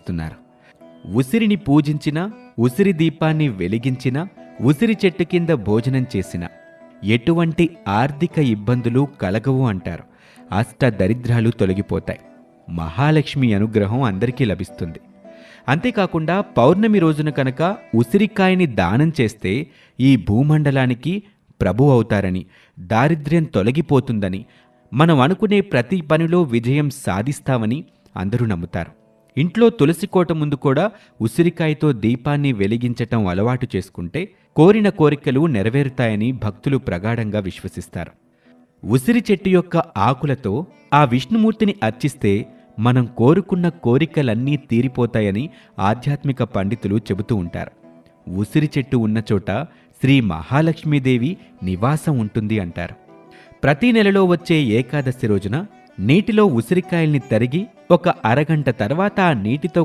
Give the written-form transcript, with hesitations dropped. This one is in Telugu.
విశ్వసిస్తున్నారు. ఉసిరిని పూజించిన, ఉసిరి దీపాన్ని వెలిగించిన, ఉసిరి చెట్టు కింద భోజనం చేసిన ఎటువంటి ఆర్థిక ఇబ్బందులు కలగవు అంటారు. అష్టదరిద్రాలు తొలగిపోతాయి. మహాలక్ష్మి అనుగ్రహం అందరికీ లభిస్తుంది. అంతేకాకుండా పౌర్ణమి రోజున కనుక ఉసిరికాయని దానం చేస్తే ఈ భూమండలానికి ప్రభు అవుతారని, దారిద్ర్యం తొలగిపోతుందని, మనం అనుకునే ప్రతి పనిలో విజయం సాధిస్తామని అందరూ నమ్ముతారు. ఇంట్లో తులసి కోట ముందు కూడా ఉసిరికాయతో దీపాన్ని వెలిగించటం అలవాటు చేసుకుంటే కోరిన కోరికలు నెరవేరుతాయని భక్తులు ప్రగాఢంగా విశ్వసిస్తారు. ఉసిరి చెట్టు యొక్క ఆకులతో ఆ విష్ణుమూర్తిని అర్చిస్తే మనం కోరుకున్న కోరికలన్నీ తీరిపోతాయని ఆధ్యాత్మిక పండితులు చెబుతూ ఉంటారు. ఉసిరి చెట్టు ఉన్న చోట శ్రీ మహాలక్ష్మీదేవి నివాసం ఉంటుంది అంటారు. ప్రతి నెలలో వచ్చే ఏకాదశి రోజున నీటిలో ఉసిరికాయల్ని తరిగి ఒక అరగంట తర్వాత ఆ నీటితో